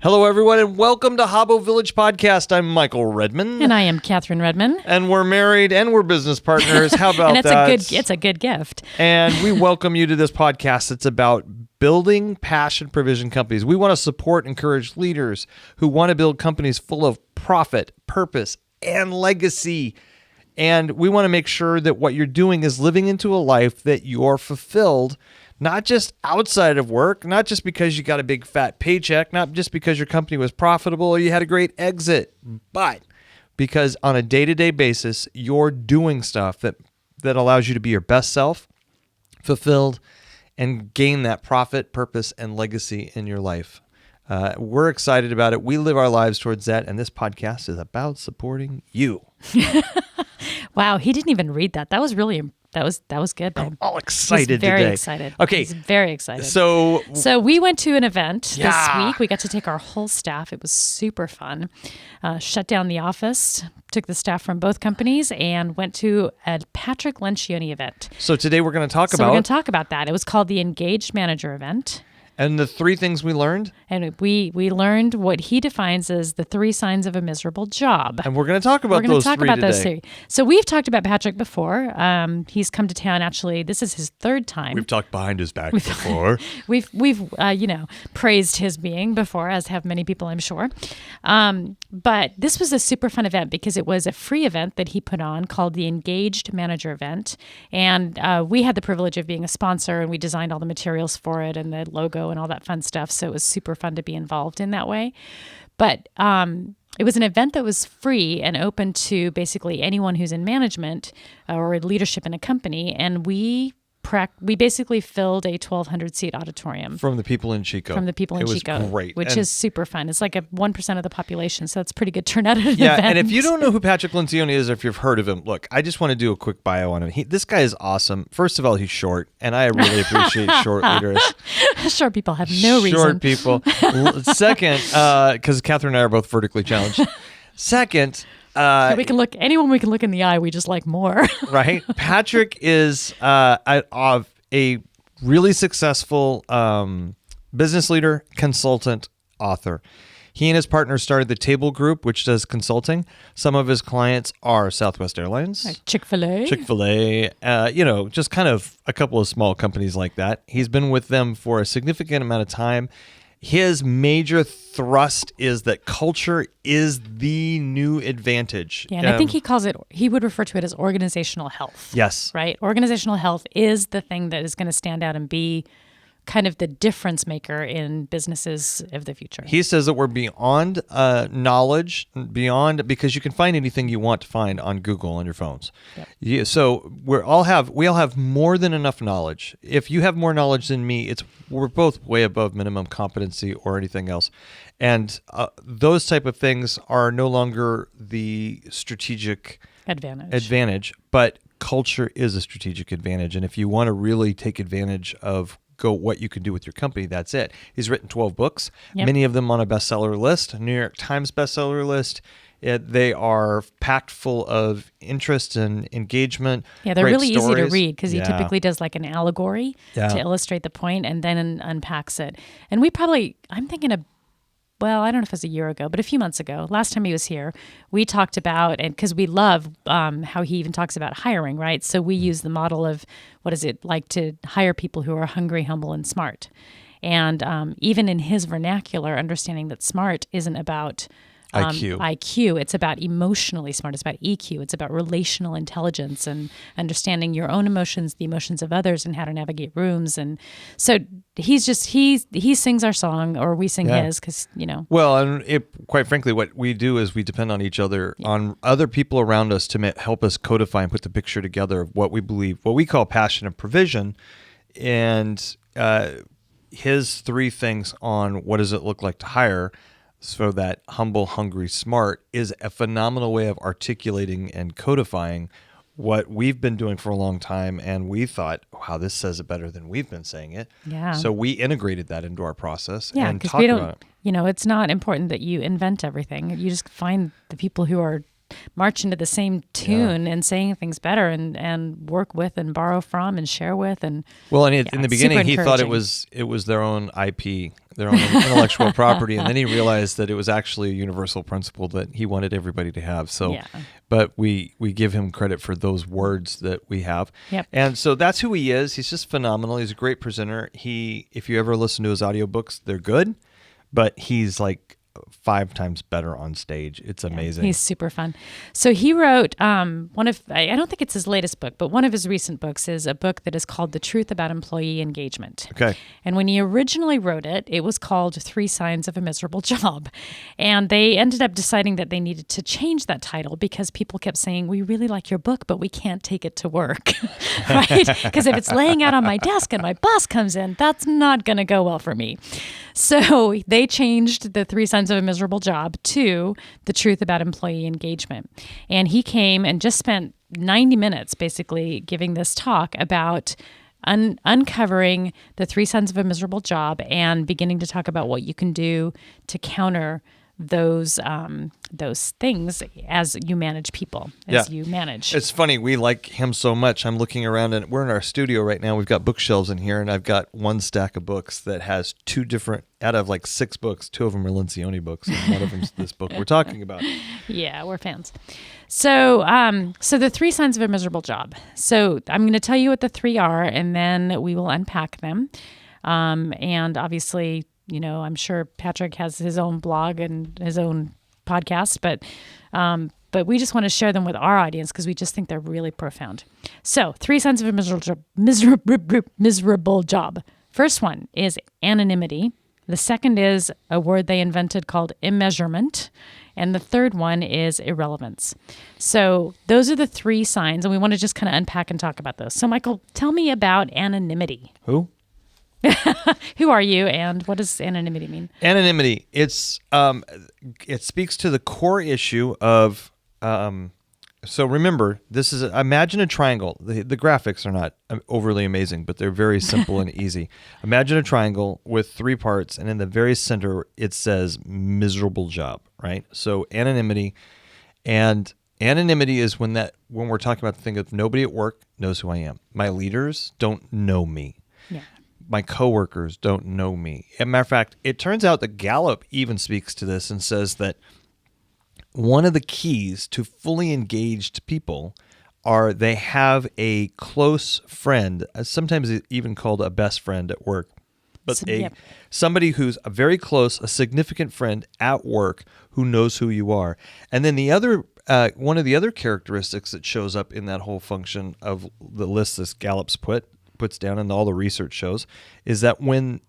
Hello, everyone, and welcome to Habbo Village Podcast. I'm Michael Redman. And I am Kathryn Redman. And we're married and we're business partners. How about and that? It's a good gift. And we welcome you to this podcast. It's about building passion provision companies. We want to support and encourage leaders who want to build companies full of profit, purpose, and legacy. And we want to make sure that what you're doing is living into a life that you're fulfilled, not just outside of work, not just because you got a big fat paycheck, not just because your company was profitable or you had a great exit, but because on a day-to-day basis, you're doing stuff that allows you to be your best self, fulfilled, and gain that profit, purpose, and legacy in your life. We're excited about it. We live our lives towards that, and this podcast is about supporting you. Wow, he didn't even read that. That was really That was good, babe. I'm all excited He's very today. excited. Okay. He's very excited. So we went to an event Yeah. this week. We got to take our whole staff. It was super fun. Shut down the office, took the staff from both companies, and went to a Patrick Lencioni event. So today we're going to talk We're going to talk about that. It was called the Engaged Manager event. And the three things we learned. And we learned what he defines as the 3 signs of a miserable job. And we're going to talk about those three today. So we've talked about Patrick before. He's come to town. Actually, this is his 3rd time. We've talked behind his back before. We've praised his being before, as have many people, I'm sure. But this was a super fun event because it was a free event that he put on called the Engaged Manager event. And we had the privilege of being a sponsor, and we designed all the materials for it and the logo and all that fun stuff. So it was super fun to be involved in that way. But it was an event that was free and open to basically anyone who's in management or leadership in a company. And we basically filled a 1,200-seat auditorium. From the people in Chico. It was great. Which is super fun. It's like 1% of the population, so that's pretty good turnout at an Yeah, event. and if you don't know who Patrick Lencioni is, or if you've heard of him, look, I just want to do a quick bio on him. This guy is awesome. First of all, he's short, and I really appreciate short leaders. Short people have no reason. Short people. Second, because Kathryn and I are both vertically challenged. Second, we can look in the eye. We just like more. Right. Patrick is a really successful business leader, consultant, author. He and his partner started the Table Group, which does consulting. Some of his clients are Southwest Airlines, Like Chick-fil-A, just kind of a couple of small companies like that. He's been with them for a significant amount of time. His major thrust is that culture is the new advantage. Yeah, and I think he would refer to it as organizational health. Yes. Right? Organizational health is the thing that is going to stand out and be kind of the difference maker in businesses of the future. He says that we're beyond knowledge, because you can find anything you want to find on Google on your phones. Yep. So we all have more than enough knowledge. If you have more knowledge than me, we're both way above minimum competency or anything else. And those type of things are no longer the strategic advantage, but culture is a strategic advantage. And if you want to really take advantage of what you can do with your company, that's it. He's written 12 books, many of them on a bestseller list, New York Times bestseller list. They are packed full of interest and engagement. Yeah, they're really stories. easy to read because he typically does like an allegory to illustrate the point and then unpacks it. And I'm thinking of, I don't know if it was a year ago, but a few months ago, last time he was here, we talked about, and because we love how he even talks about hiring, right? So we use the model of what is it like to hire people who are hungry, humble, and smart. And even in his vernacular, understanding that smart isn't about IQ. It's about emotionally smart. It's about EQ. It's about relational intelligence and understanding your own emotions, the emotions of others, and how to navigate rooms. And so he sings our song, or we sing his, because Well, and quite frankly, what we do is we depend on each other, on other people around us to help us codify and put the picture together of what we believe, what we call passion and provision, and his 3 things on what does it look like to hire. So that humble, hungry, smart is a phenomenal way of articulating and codifying what we've been doing for a long time. And we thought, wow, this says it better than we've been saying it. Yeah. So we integrated that into our process and talked about it. It's not important that you invent everything. You just find the people who are march into the same tune and saying things better and work with and borrow from and share with. And in the beginning, he thought it was their own IP, their own intellectual property, and then he realized that it was actually a universal principle that he wanted everybody to have. So, but we give him credit for those words that we have. Yep. And so that's who he is. He's just phenomenal. He's a great presenter. If you ever listen to his audiobooks, they're good, but he's like 5 times better on stage. It's amazing. He's super fun. So he wrote I don't think it's his latest book, but one of his recent books is a book that is called The Truth About Employee Engagement. Okay. And when he originally wrote it, it was called 3 Signs of a Miserable Job. And they ended up deciding that they needed to change that title because people kept saying, we really like your book, but we can't take it to work, right? Because if it's laying out on my desk and my boss comes in, that's not going to go well for me. So they changed the 3 Signs of a Miserable Job to The Truth About Employee Engagement. And he came and just spent 90 minutes basically giving this talk about uncovering the 3 signs of a miserable job and beginning to talk about what you can do to counter those things as you manage people, you manage. It's funny. We like him so much. I'm looking around and we're in our studio right now. We've got bookshelves in here and I've got one stack of books that has 2 different, out of like 6 books, 2 of them are Lencioni books and one of them's this book we're talking about. Yeah, we're fans. So the 3 signs of a miserable job. So I'm going to tell you what the 3 are and then we will unpack them. And obviously, I'm sure Patrick has his own blog and his own podcast, but we just want to share them with our audience because we just think they're really profound. So 3 signs of a miserable job. First one is anonymity. The second is a word they invented called immeasurement. And the third one is irrelevance. So those are the 3 signs, and we want to just kind of unpack and talk about those. So Michael, tell me about anonymity. Who? Who are you, and what does anonymity mean? Anonymity. It speaks to the core issue of. So remember, this is imagine a triangle. The graphics are not overly amazing, but they're very simple and easy. Imagine a triangle with 3 parts, and in the very center it says "miserable job." Right. So anonymity, and anonymity is when we're talking about the thing of nobody at work knows who I am. My leaders don't know me. Yeah. My coworkers don't know me. As a matter of fact, it turns out that Gallup even speaks to this and says that one of the keys to fully engaged people are they have a close friend, sometimes even called a best friend at work, but somebody who's a very close, a significant friend at work who knows who you are. And then the other one of the other characteristics that shows up in that whole function of the list this Gallup's puts down and all the research shows is that when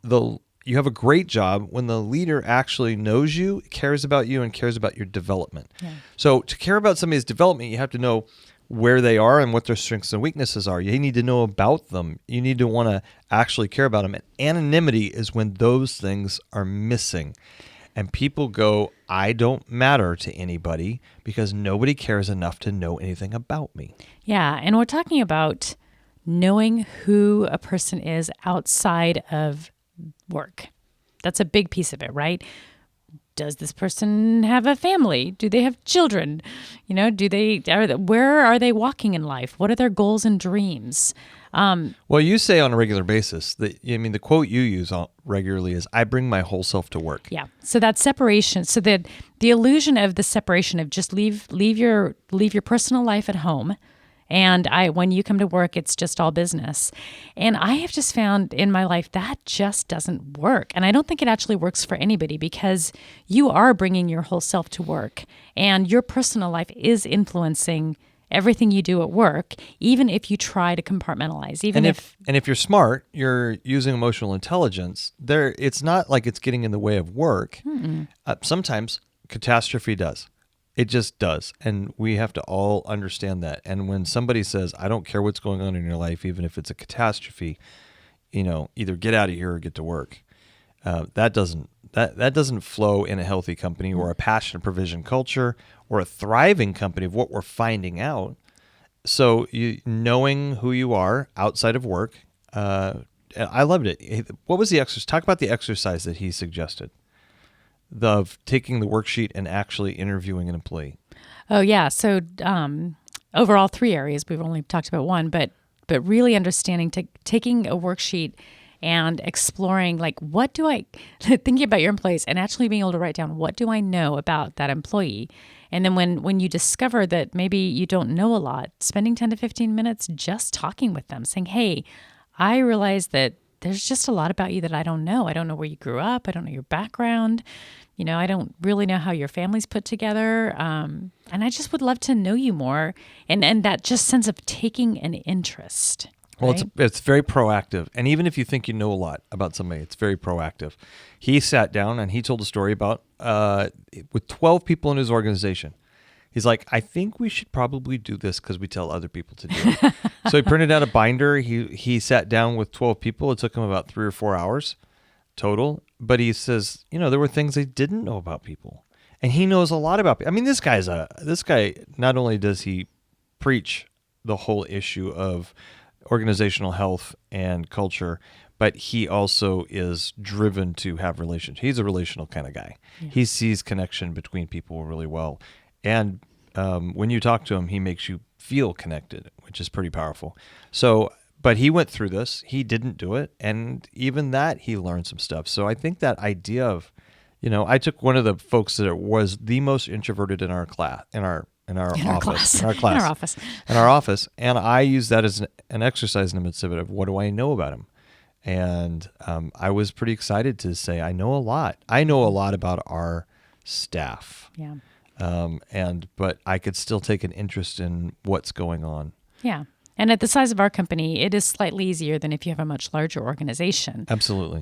you have a great job, when the leader actually knows you, cares about you, and cares about your development. Yeah. So to care about somebody's development, you have to know where they are and what their strengths and weaknesses are. You need to know about them. You need to want to actually care about them. And anonymity is when those things are missing. And people go, I don't matter to anybody because nobody cares enough to know anything about me. Yeah, and we're talking about knowing who a person is outside of work. That's a big piece of it, right? Does this person have a family? Do they have children? Where are they walking in life? What are their goals and dreams? Well, you say on a regular basis that, the quote you use regularly is, I bring my whole self to work. Yeah. So that separation, so that the illusion of the separation of just leave your personal life at home. And when you come to work, it's just all business. And I have just found in my life that just doesn't work. And I don't think it actually works for anybody because you are bringing your whole self to work and your personal life is influencing everything you do at work, even if you try to compartmentalize. And if you're smart, you're using emotional intelligence, it's not like it's getting in the way of work. Sometimes catastrophe does. It just does. And we have to all understand that. And when somebody says, I don't care what's going on in your life, even if it's a catastrophe, either get out of here or get to work. That doesn't flow in a healthy company or a passion provision culture or a thriving company of what we're finding out. So knowing who you are outside of work, I loved it. What was the exercise? Talk about the exercise that he suggested. Of taking the worksheet and actually interviewing an employee. Oh yeah. So overall 3 areas. We've only talked about one, but really understanding, taking a worksheet and exploring, like, what do I, thinking about your employees and actually being able to write down, what do I know about that employee? And then when you discover that maybe you don't know a lot, spending 10 to 15 minutes just talking with them, saying, hey, I realize that there's just a lot about you that I don't know. I don't know where you grew up. I don't know your background. I don't really know how your family's put together. And I just would love to know you more. And that just sense of taking an interest. Well, right? it's very proactive. And even if you think you know a lot about somebody, it's very proactive. He sat down and he told a story about with 12 people in his organization. He's like, I think we should probably do this because we tell other people to do it. So he printed out a binder. He sat down with 12 people. It took him about 3 or 4 hours total. But he says, there were things they didn't know about people. And he knows a lot about people. I mean, this guy, not only does he preach the whole issue of organizational health and culture, but he also is driven to have relationships. He's a relational kind of guy. Yeah. He sees connection between people really well. And when you talk to him, he makes you feel connected, which is pretty powerful. So, but he went through this. He didn't do it. And even that, he learned some stuff. So I think that idea of, I took one of the folks that was the most introverted in our class, in our office, and I use that as an exercise in the midst of it of what do I know about him. And I was pretty excited to say, I know a lot. I know a lot about our staff. Yeah. But I could still take an interest in what's going on. Yeah. And at the size of our company, it is slightly easier than if you have a much larger organization. Absolutely.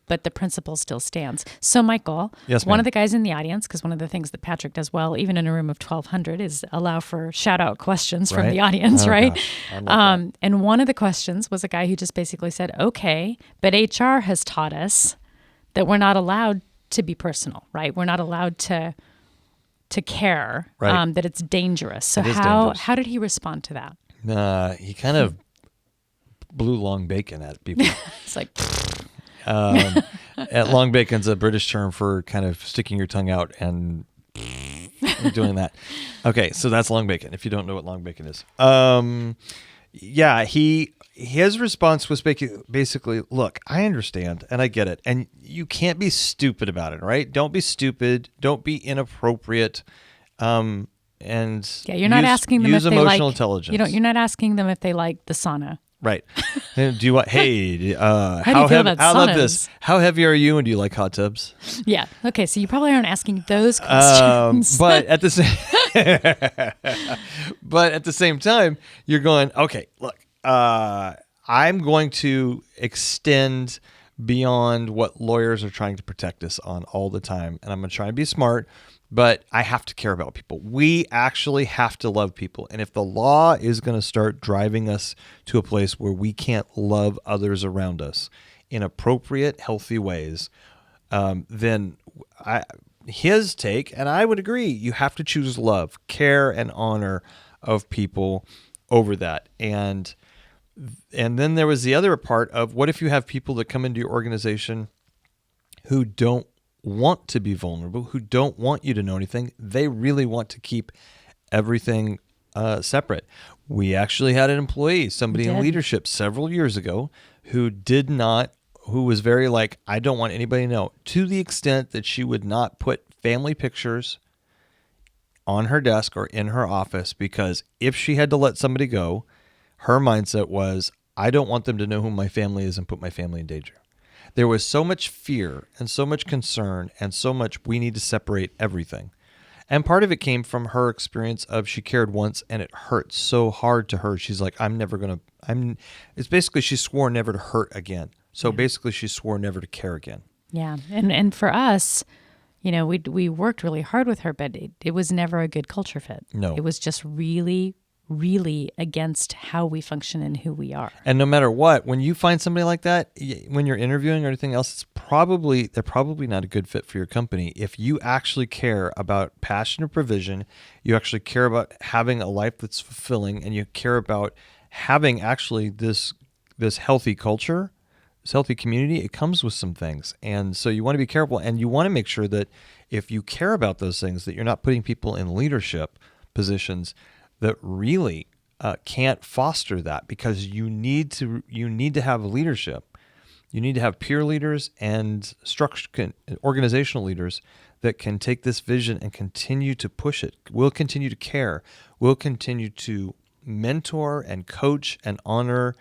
But the principle still stands. So, Michael, yes, one of the guys in the audience, because one of the things that Patrick does well, even in a room of 1,200, is allow for shout-out questions from the audience, right? And one of the questions was a guy who just basically said, okay, but HR has taught us that we're not allowed to be personal, right? We're not allowed to care, right. That it's dangerous. So how did he respond to that? He kind of blew long bacon at people. It's like... long bacon's a British term for kind of sticking your tongue out and doing that. Okay, so that's long bacon. If you don't know what long bacon is, his response was basically, look, I understand and I get it, and you can't be stupid about it, right? Don't be stupid. Don't be inappropriate. And you're not asking them if they emotional intelligence. You're not asking them if they like the sauna. Right. And do you want? Hey, how do you feel about saunas? Love this. How heavy are you, and do you like hot tubs? Yeah. Okay. So you probably aren't asking those questions. But at the same time, you're going, okay, look, I'm going to extend beyond what lawyers are trying to protect us on all the time, and I'm going to try and be smart. But I have to care about people. We actually have to love people. And if the law is going to start driving us to a place where we can't love others around us in appropriate, healthy ways, then his take, and I would agree, you have to choose love, care, and honor of people over that. And then there was the other part of, what if you have people that come into your organization who don't want to be vulnerable, who don't want you to know anything. They really want to keep everything separate. We actually had an employee, somebody in leadership several years ago, who was very like, I don't want anybody to know, to the extent that she would not put family pictures on her desk or in her office, because if she had to let somebody go, her mindset was, I don't want them to know who my family is and put my family in danger. There was so much fear and so much concern and so much we need to separate everything. And part of it came from her experience of she cared once and it hurt so hard to her. She's like, it's basically she swore never to hurt again. So basically she swore never to care again. Yeah. And for us, we worked really hard with her, but it was never a good culture fit. No. It was just really, really against how we function and who we are. And no matter what, when you find somebody like that, when you're interviewing or anything else, they're probably not a good fit for your company. If you actually care about passion or provision, you actually care about having a life that's fulfilling, and you care about having actually this healthy culture, healthy community, it comes with some things. And so you want to be careful, and you want to make sure that if you care about those things, that you're not putting people in leadership positions that really can't foster that, because you need to have leadership. You need to have peer leaders and organizational leaders that can take this vision and continue to push it. We'll continue to care. We'll continue to mentor and coach and honor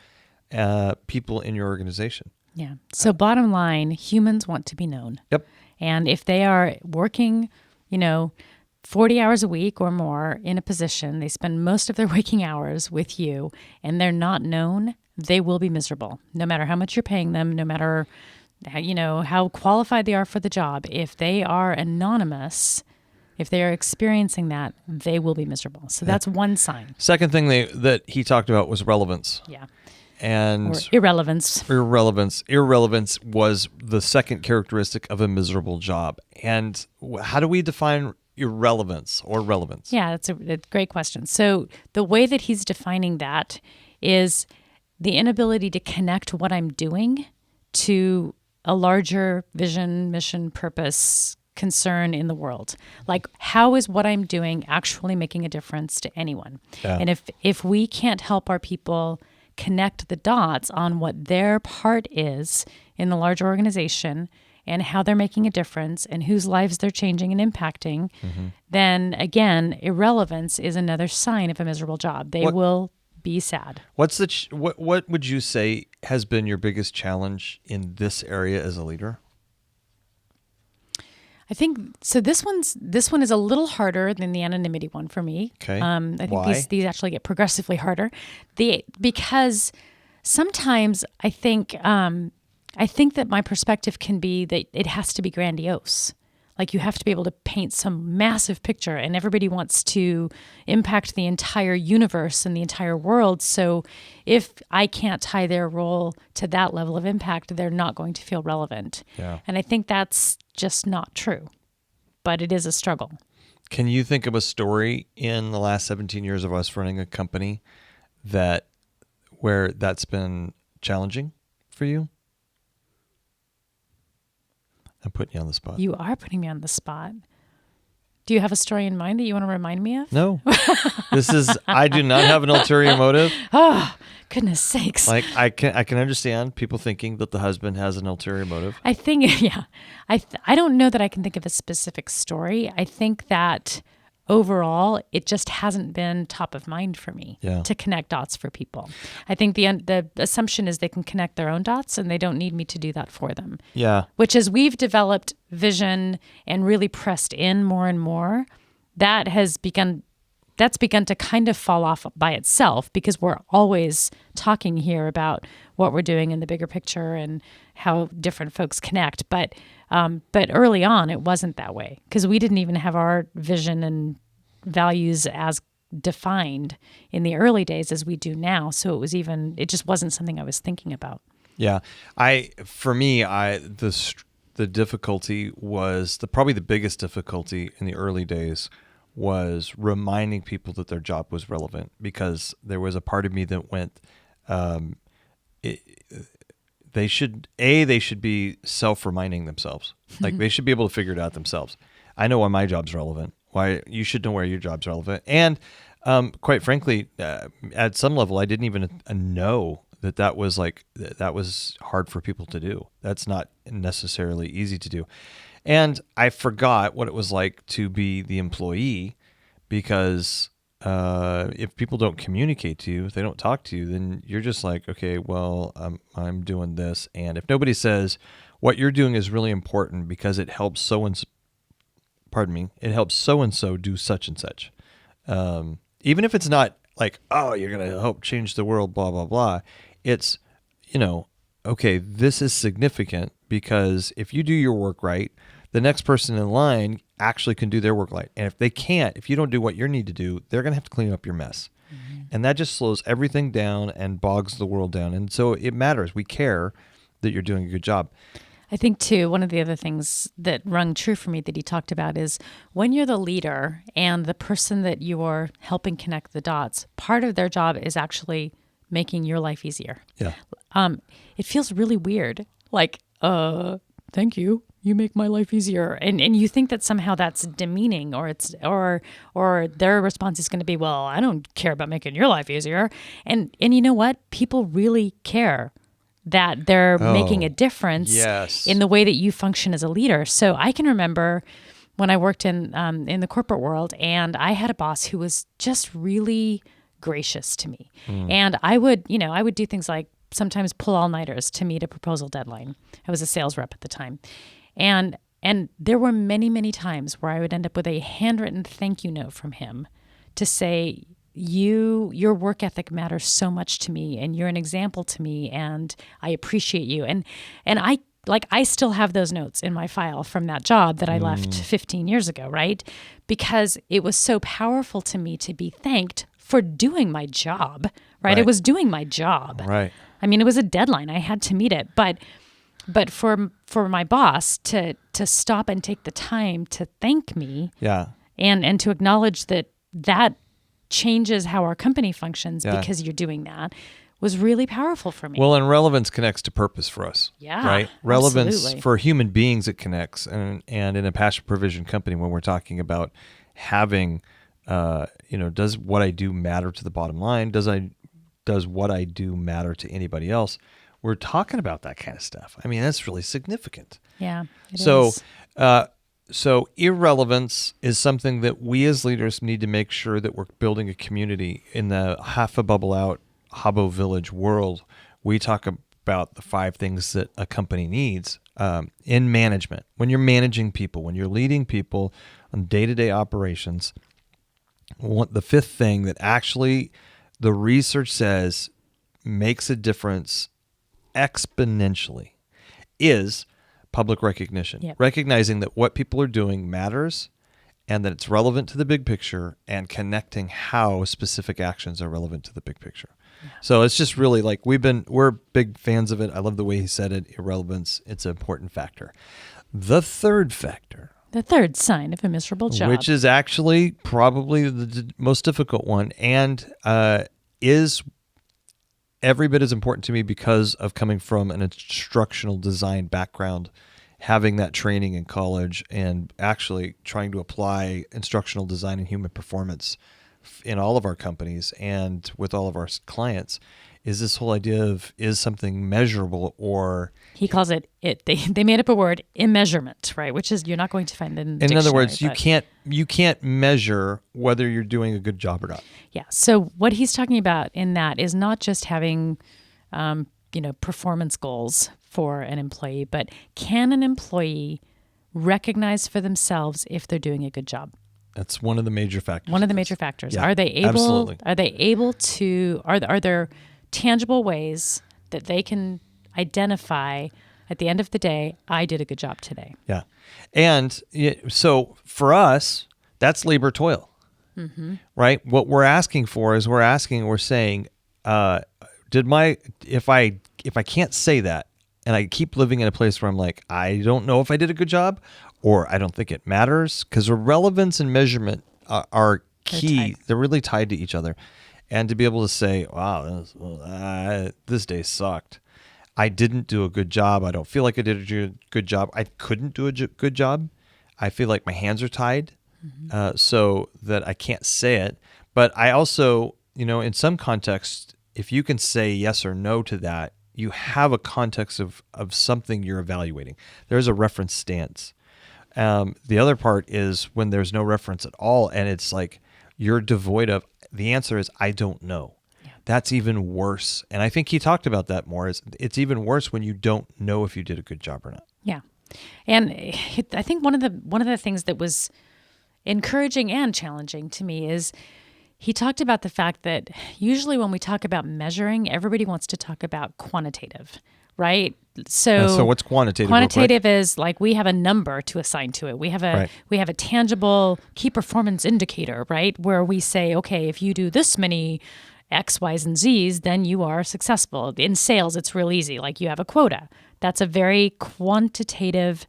people in your organization. Yeah. So bottom line, humans want to be known. Yep. And if they are working, 40 hours a week or more in a position, they spend most of their waking hours with you, and they're not known, they will be miserable. No matter how much you're paying them, no matter how qualified they are for the job. If they are anonymous, if they are experiencing that, they will be miserable. So that's one sign. Second thing that he talked about was relevance. Yeah. And or irrelevance. Irrelevance was the second characteristic of a miserable job. And how do we define irrelevance or relevance? Yeah, that's a great question. So the way that he's defining that is the inability to connect what I'm doing to a larger vision, mission, purpose, concern in the world. Like, how is what I'm doing actually making a difference to anyone? Yeah. And if we can't help our people connect the dots on what their part is in the large organization and how they're making a difference and whose lives they're changing and impacting, then again, irrelevance is another sign of a miserable job. They will be sad. What would you say has been your biggest challenge in this area as a leader? I think so. This one is a little harder than the anonymity one for me. Okay. I think Why? these actually get progressively harder. Because sometimes I think that my perspective can be that it has to be grandiose. Like, you have to be able to paint some massive picture, and everybody wants to impact the entire universe and the entire world. So if I can't tie their role to that level of impact, they're not going to feel relevant. Yeah. And I think that's just not true, but it is a struggle. Can you think of a story in the last 17 years of us running a company where that's been challenging for you? I'm putting you on the spot. You are putting me on the spot. Do you have a story in mind that you want to remind me of? No. I do not have an ulterior motive. Oh, goodness sakes. Like, I can understand people thinking that the husband has an ulterior motive. I think, yeah. I don't know that I can think of a specific story. I think that overall, it just hasn't been top of mind for me to connect dots for people. I think the assumption is they can connect their own dots and they don't need me to do that for them. Yeah. Which, as we've developed vision and really pressed in more and more, that's begun to kind of fall off by itself, because we're always talking here about what we're doing in the bigger picture and how different folks connect. But early on, it wasn't that way, because we didn't even have our vision and values as defined in the early days as we do now. So it just wasn't something I was thinking about. Yeah. The difficulty was probably the biggest difficulty in the early days was reminding people that their job was relevant, because there was a part of me that went, they should be self-reminding themselves. Like, they should be able to figure it out themselves. I know why my job's relevant. Why you should know why your job's relevant. And quite frankly, at some level, I didn't even know that was hard for people to do. That's not necessarily easy to do. And I forgot what it was like to be the employee, because if people don't communicate to you, if they don't talk to you, then you're just like, okay, well, I'm doing this. And if nobody says what you're doing is really important because it helps so-and-so do such and such. Even if it's not like, oh, you're going to help change the world, blah, blah, blah. It's, okay, this is significant, because if you do your work right, the next person in line actually can do their work right. And if they can't, if you don't do what you need to do, they're going to have to clean up your mess. Mm-hmm. And that just slows everything down and bogs the world down. And so it matters. We care that you're doing a good job. I think, too, one of the other things that rung true for me that he talked about is when you're the leader and the person that you are helping connect the dots, part of their job is actually making your life easier. Yeah. It feels really weird. Like, thank you. You make my life easier. And you think that somehow that's demeaning, or their response is going to be, well, I don't care about making your life easier. And you know what? People really care that they're making a difference in the way that you function as a leader. So I can remember when I worked in the corporate world, and I had a boss who was just really gracious to me. And I would do things like sometimes pull all-nighters to meet a proposal deadline. I was a sales rep at the time. And there were many, many times where I would end up with a handwritten thank you note from him to say, your work ethic matters so much to me, and you're an example to me, and I appreciate you. And I still have those notes in my file from that job that I left 15 years ago, right? Because it was so powerful to me to be thanked for doing my job, right? I was doing my job. Right. I mean, it was a deadline. I had to meet it. But for my boss to stop and take the time to thank me, and to acknowledge that changes how our company functions because you're doing that, was really powerful for me. Well, and relevance connects to purpose for us. Yeah, right. Relevance absolutely. For human beings, it connects, and in a passion provision company, when we're talking about having, does what I do matter to the bottom line? Does what I do matter to anybody else? We're talking about that kind of stuff. I mean, that's really significant. Yeah. It is. So irrelevance is something that we as leaders need to make sure that we're building a community. In the half a bubble out Habbo Village world, we talk about the 5 things that a company needs in management. When you're managing people, when you're leading people on day-to-day operations, the 5th thing that actually the research says makes a difference exponentially is public recognition. Yep. Recognizing that what people are doing matters and that it's relevant to the big picture, and connecting how specific actions are relevant to the big picture. Yeah. So it's just really like we're big fans of it. I love the way he said it, irrelevance. It's an important factor. The 3rd factor. The 3rd sign of a miserable job. Which is actually probably the most difficult one, and is every bit as important to me because of coming from an instructional design background, having that training in college, and actually trying to apply instructional design and human performance in all of our companies and with all of our clients, is this whole idea of, is something measurable, or he calls it they made up a word, immeasurement, right? Which is, you're not going to find it in the in other dictionary, words, you can't measure whether you're doing a good job or not. Yeah. So what he's talking about in that is not just having performance goals for an employee, but can an employee recognize for themselves if they're doing a good job? That's one of the major factors. One of the major factors. Yeah, are they able? Absolutely. Are they able to? Are there tangible ways that they can identify at the end of the day, I did a good job today? Yeah, and so for us, that's labor toil, right? What we're asking for is we're saying, if I can't say that, and I keep living in a place where I'm like, I don't know if I did a good job, or I don't think it matters, because relevance and measurement are key. They're really tied to each other. And to be able to say, wow, this day sucked. I didn't do a good job. I don't feel like I did a good job. I couldn't do a good job. I feel like my hands are tied, so that I can't say it. But I also, in some contexts, if you can say yes or no to that, you have a context of something you're evaluating. There's a reference stance. The other part is when there's no reference at all, and it's like you're devoid of, the answer is, I don't know. Yeah. That's even worse. And I think he talked about that more. It's even worse when you don't know if you did a good job or not. Yeah. And I think one of the things that was encouraging and challenging to me is he talked about the fact that usually when we talk about measuring, everybody wants to talk about quantitative, right? So what's quantitative? Quantitative is like we have a number to assign to it. We have a tangible key performance indicator, right? Where we say, okay, if you do this many X, Y's, and Z's, then you are successful. In sales, it's real easy. Like you have a quota. That's a very quantitative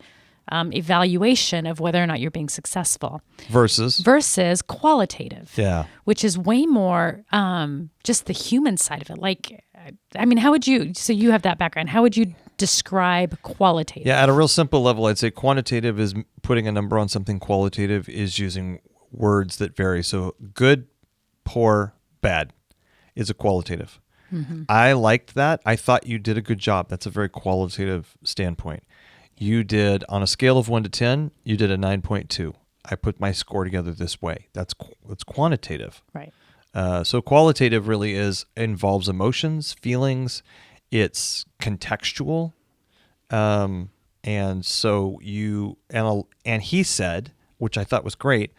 evaluation of whether or not you're being successful versus qualitative, which is way more just the human side of it. Like, I mean, how would you, so you have that background, how would you describe qualitative? Yeah, at a real simple level, I'd say quantitative is putting a number on something. Qualitative is using words that vary. So good, poor, bad is a qualitative. Mm-hmm. I liked that. I thought you did a good job. That's a very qualitative standpoint. You did, on a scale of 1 to 10, you did a 9.2. I put my score together this way. That's quantitative. Right. So qualitative really involves emotions, feelings. It's contextual. And so and he said, which I thought was great,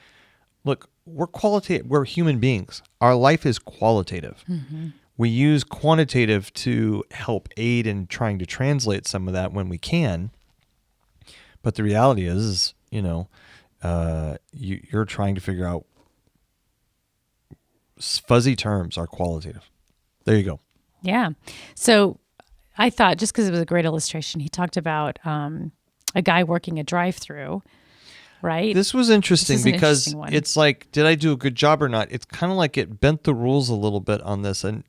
look, we're qualitative. We're human beings. Our life is qualitative. Mm-hmm. We use quantitative to help aid in trying to translate some of that when we can. But the reality is, you're trying to figure out fuzzy terms are qualitative. There you go. Yeah. So I thought, just because it was a great illustration, he talked about a guy working a drive-through, right? This was interesting because it's like, did I do a good job or not? It's kind of like it bent the rules a little bit on this, and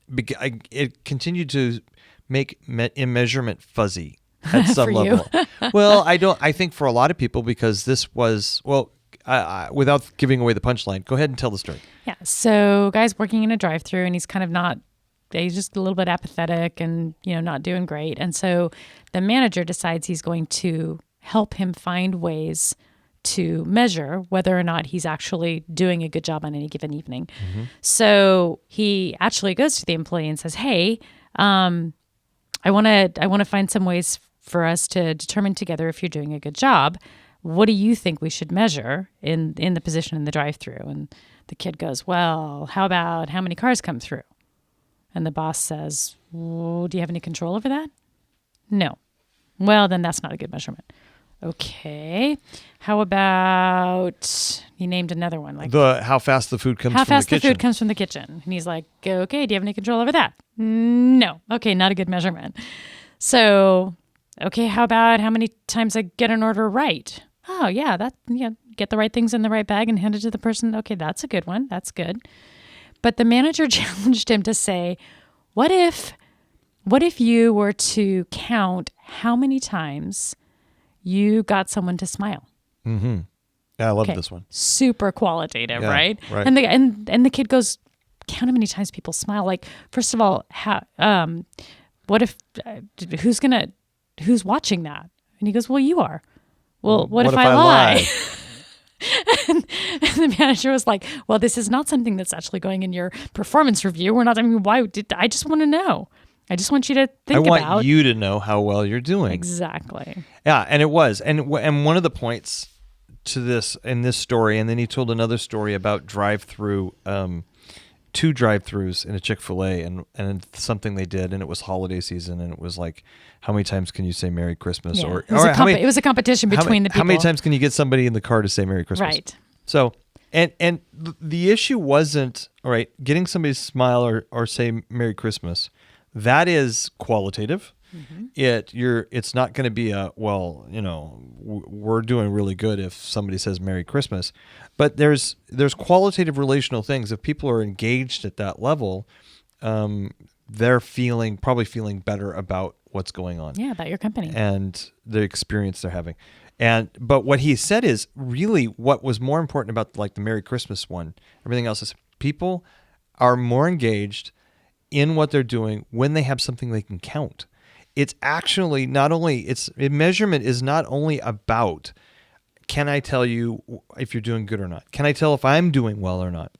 it continued to make measurement fuzzy at some level. Well, I think for a lot of people, because this was, without giving away the punchline, go ahead and tell the story. Yeah. So guy's working in a drive-through, and he's kind of he's just a little bit apathetic and, not doing great. And so the manager decides he's going to help him find ways to measure whether or not he's actually doing a good job on any given evening. Mm-hmm. So he actually goes to the employee and says, hey, I want to find some ways for us to determine together if you're doing a good job. What do you think we should measure in the position in the drive-through? And the kid goes, well, how about how many cars come through? And the boss says, well, do you have any control over that? No. Well, then that's not a good measurement. Okay. How about, he named another one, like how fast the food comes from the kitchen. How fast the food comes from the kitchen. And he's like, okay, do you have any control over that? No. Okay, not a good measurement. So, okay, how about how many times I get an order right? Oh, yeah, get the right things in the right bag and hand it to the person. Okay, that's a good one. That's good. But the manager challenged him to say, what if you were to count how many times you got someone to smile? Mm-hmm. Yeah, I love this one. Super qualitative, right? Right. And the kid goes, count how many times people smile. Like, first of all, what if who's watching that? And he goes, well, you are. Well, what if I lie? And the manager was like, well, this is not something that's actually going in your performance review. I just want to know. I just want you to think about. I want you to know how well you're doing. Exactly. Yeah, and it was. And one of the points to this in this story, and then he told another story about two drive-throughs in a Chick-fil-A and something they did, and it was holiday season, and it was like, how many times can you say Merry Christmas? Yeah. It was a competition between the people. How many times can you get somebody in the car to say Merry Christmas? Right. So, and the issue wasn't, all right, getting somebody to smile or say Merry Christmas. That is qualitative. Mm-hmm. It's not going to be we're doing really good if somebody says Merry Christmas. But there's qualitative relational things. If people are engaged at that level, they're probably feeling better about what's going on. Yeah, about your company. And the experience they're having. But what he said is really what was more important about like the Merry Christmas one, everything else is people are more engaged in what they're doing when they have something they can count. It's actually measurement is not only about, can I tell you if you're doing good or not? Can I tell if I'm doing well or not?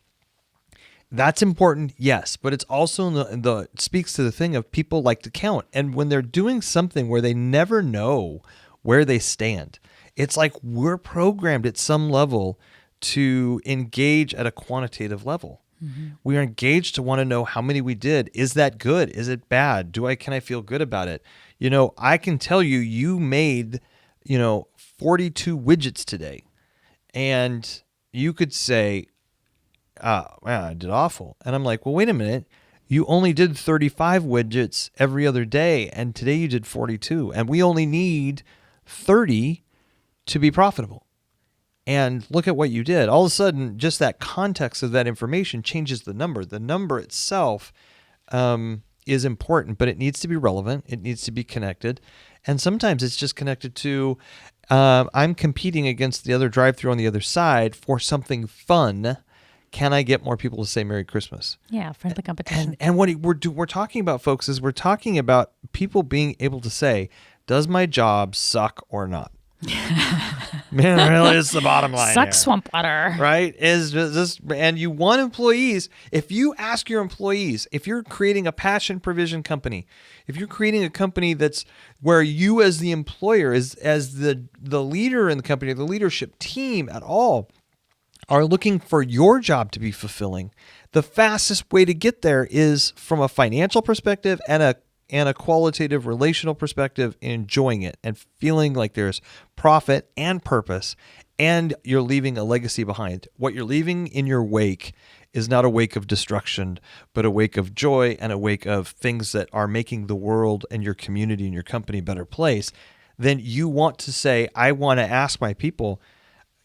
That's important, yes, but it's also speaks to the thing of people like to count. And when they're doing something where they never know where they stand, it's like we're programmed at some level to engage at a quantitative level. Mm-hmm. We are engaged to want to know how many we did. Is that good? Is it bad? Can I feel good about it? I can tell you made, 42 widgets today. And you could say, I did awful. And I'm like, well, wait a minute. You only did 35 widgets every other day. And today you did 42. And we only need 30 to be profitable. And look at what you did. All of a sudden, just that context of that information changes the number. The number itself is important, but it needs to be relevant. It needs to be connected. And sometimes it's just connected to, I'm competing against the other drive-thru on the other side for something fun. Can I get more people to say Merry Christmas? Yeah, friendly competition. And what we're talking about, folks, is we're talking about people being able to say, does my job suck or not? Man, really, it's the bottom line. Suck here. swamp water. Right? Is this, and you want employees, if you ask your employees, if you're creating a passion provision company, if you're creating a company that's where you as the employer, as the leader in the company, the leadership team at all, are looking for your job to be fulfilling, the fastest way to get there is from a financial perspective and a qualitative relational perspective, enjoying it and feeling like there's profit and purpose, and you're leaving a legacy behind. What you're leaving in your wake is not a wake of destruction, but a wake of joy and a wake of things that are making the world and your community and your company a better place. Then you want to say, I want to ask my people,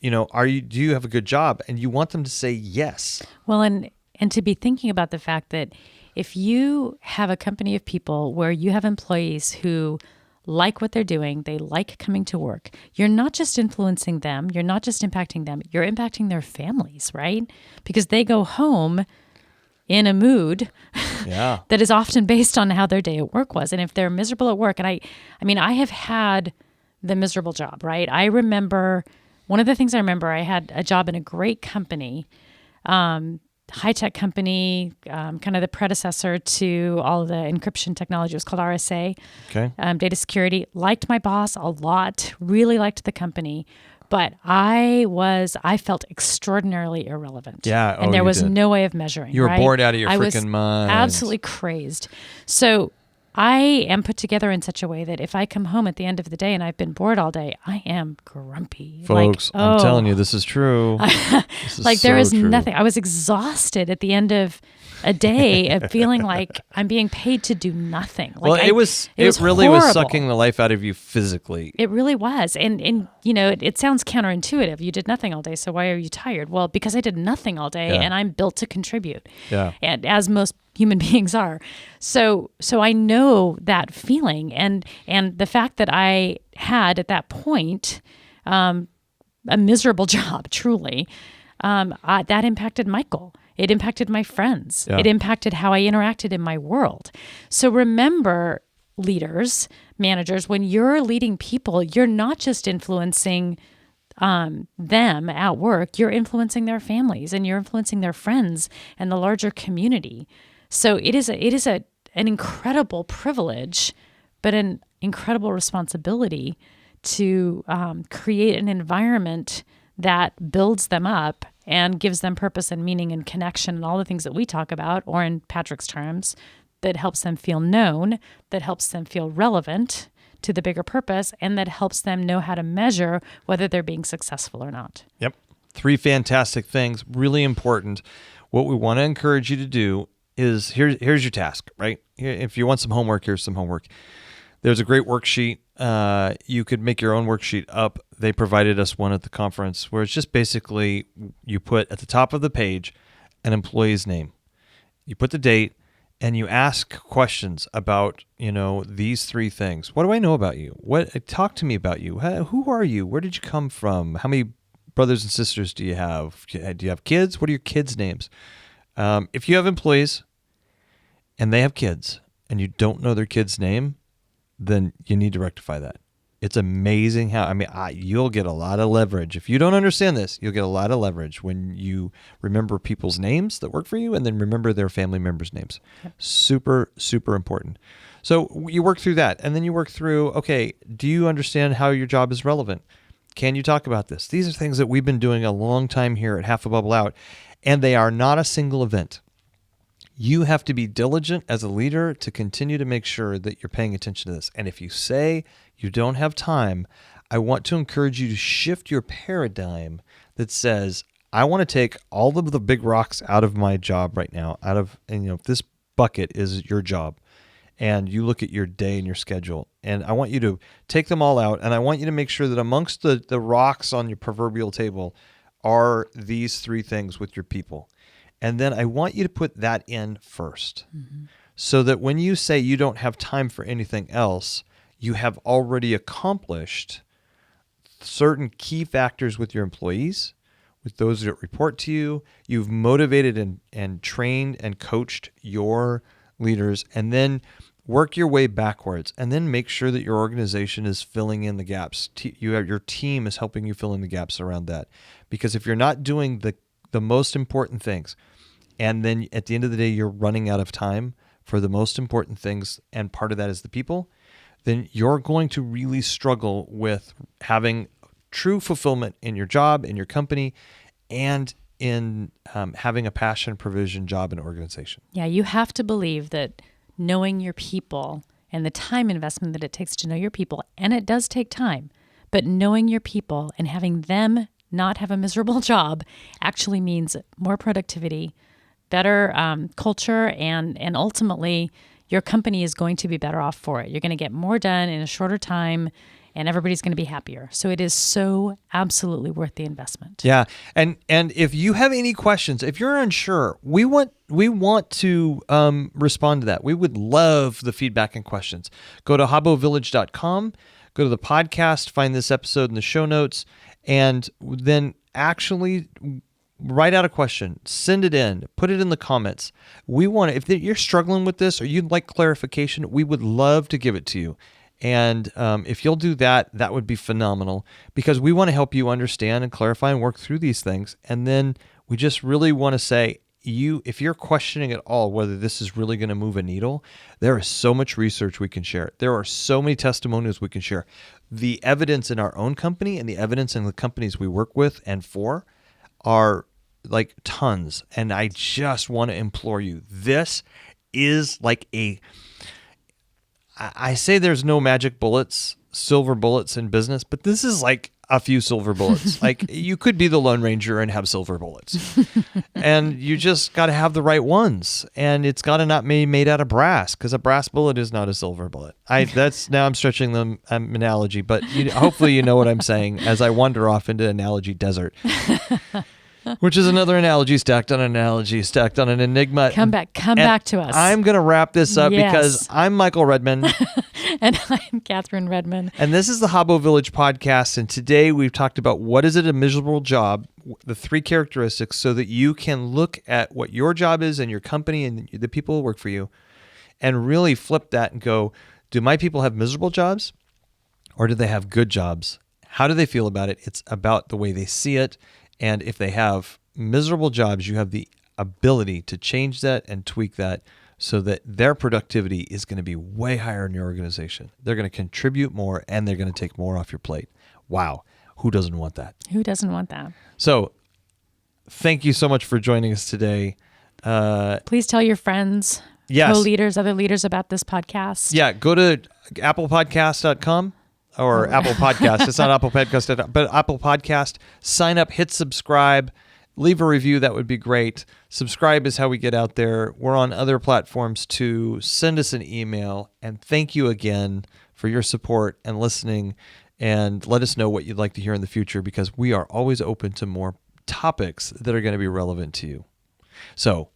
do you have a good job? And you want them to say yes. Well, and to be thinking about the fact that if you have a company of people where you have employees who like what they're doing, they like coming to work, you're not just influencing them, you're not just impacting them, you're impacting their families, right? Because they go home in a mood that is often based on how their day at work was. And if they're miserable at work, and I have had the miserable job, right? I remember, one of the things I remember, I had a job in a great company, high-tech company, kind of the predecessor to all of the encryption technology. It was called RSA, data security. Liked my boss a lot, really liked the company, but I felt extraordinarily irrelevant. Yeah, and there was no way of measuring. You were right? bored out of your freaking mind. Absolutely crazed. So I am put together in such a way that if I come home at the end of the day and I've been bored all day, I am grumpy. Folks, I'm telling you, this is true. This is there is true. nothing. I was exhausted at the end of a day of feeling like I'm being paid to do nothing. Like it really horrible. was sucking the life out of you physically. It really was. And it sounds counterintuitive. You did nothing all day, so why are you tired? Well, because I did nothing all day and I'm built to contribute. Yeah. And as most human beings are. So I know that feeling, and the fact that I had at that point a miserable job, truly, that impacted Michael. It impacted my friends. Yeah. It impacted how I interacted in my world. So remember, leaders, managers, when you're leading people, you're not just influencing them at work, you're influencing their families and you're influencing their friends and the larger community. So it is an incredible privilege, but an incredible responsibility to create an environment that builds them up and gives them purpose and meaning and connection and all the things that we talk about, or in Patrick's terms, that helps them feel known, that helps them feel relevant to the bigger purpose, and that helps them know how to measure whether they're being successful or not. Yep. 3 fantastic things, really important. What we want to encourage you to do is, here's your task, right? If you want some homework, here's some homework. There's a great worksheet. You could make your own worksheet up. They provided us one at the conference where it's just basically you put at the top of the page an employee's name. You put the date and you ask questions about, these 3 things. What do I know about you? Talk to me about you. Who are you? Where did you come from? How many brothers and sisters do you have? Do you have kids? What are your kids' names? If you have employees and they have kids and you don't know their kid's name, then you need to rectify that. It's amazing how, you'll get a lot of leverage. If you don't understand this, you'll get a lot of leverage when you remember people's names that work for you and then remember their family members' names. Yep. Super, super important. So you work through that, and then you work through, okay, do you understand how your job is relevant? Can you talk about this? These are things that we've been doing a long time here at Half a Bubble Out, and they are not a single event. You have to be diligent as a leader to continue to make sure that you're paying attention to this. And if you say you don't have time, I want to encourage you to shift your paradigm that says, I want to take all of the big rocks out of my job right now, this bucket is your job. and you look at your day and your schedule, and I want you to take them all out, and I want you to make sure that amongst the rocks on your proverbial table are these 3 things with your people. And then I want you to put that in first, so that when you say you don't have time for anything else, you have already accomplished certain key factors with your employees, with those that report to you. You've motivated and trained and coached your leaders, and then work your way backwards, and then make sure that your organization is filling in the gaps. Your team is helping you fill in the gaps around that. Because if you're not doing the most important things, and then at the end of the day, you're running out of time for the most important things, and part of that is the people, then you're going to really struggle with having true fulfillment in your job, in your company, and in having a passion provision job and organization. Yeah, you have to believe that knowing your people and the time investment that it takes to know your people, and it does take time, but knowing your people and having them not have a miserable job actually means more productivity, better culture, and ultimately your company is going to be better off for it. You're going to get more done in a shorter time, and everybody's going to be happier. So it is so absolutely worth the investment. Yeah. And if you have any questions, if you're unsure, we want to respond to that. We would love the feedback and questions. Go to habovillage.com, go to the podcast, find this episode in the show notes, and then actually write out a question, send it in, put it in the comments. We want to, if you're struggling with this or you'd like clarification, we would love to give it to you. And if you'll do that, that would be phenomenal, because we want to help you understand and clarify and work through these things. And then we just really want to say, if you're questioning at all whether this is really going to move a needle, there is so much research we can share. There are so many testimonials we can share. The evidence in our own company and the evidence in the companies we work with and for are like tons. And I just want to implore you, this is like I say there's no magic bullets, silver bullets in business, but this is like a few silver bullets. Like you could be the Lone Ranger and have silver bullets. And you just got to have the right ones. And it's got to not be made out of brass, because a brass bullet is not a silver bullet. Now I'm stretching the analogy, but hopefully you know what I'm saying as I wander off into analogy desert. Which is another analogy stacked on an analogy stacked on an enigma. Come back to us. I'm going to wrap this up because I'm Michael Redman. And I'm Kathryn Redman. And this is the Habbo Village podcast. And today we've talked about what is it a miserable job, the 3 characteristics, so that you can look at what your job is and your company and the people who work for you and really flip that and go, do my people have miserable jobs or do they have good jobs? How do they feel about it? It's about the way they see it. And if they have miserable jobs, you have the ability to change that and tweak that so that their productivity is going to be way higher in your organization. They're going to contribute more and they're going to take more off your plate. Wow. Who doesn't want that? Who doesn't want that? So thank you so much for joining us today. Please tell your friends, co-leaders, other leaders about this podcast. Yeah. Go to applepodcast.com. Or Apple Podcast. It's not Apple Podcast, but Apple Podcast. Sign up, hit subscribe, leave a review. That would be great. Subscribe is how we get out there. We're on other platforms too. Send us an email. And thank you again for your support and listening. And let us know what you'd like to hear in the future, because we are always open to more topics that are going to be relevant to you. So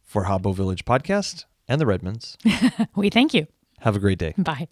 for Habbo Village Podcast and the Redmonds, we thank you. Have a great day. Bye.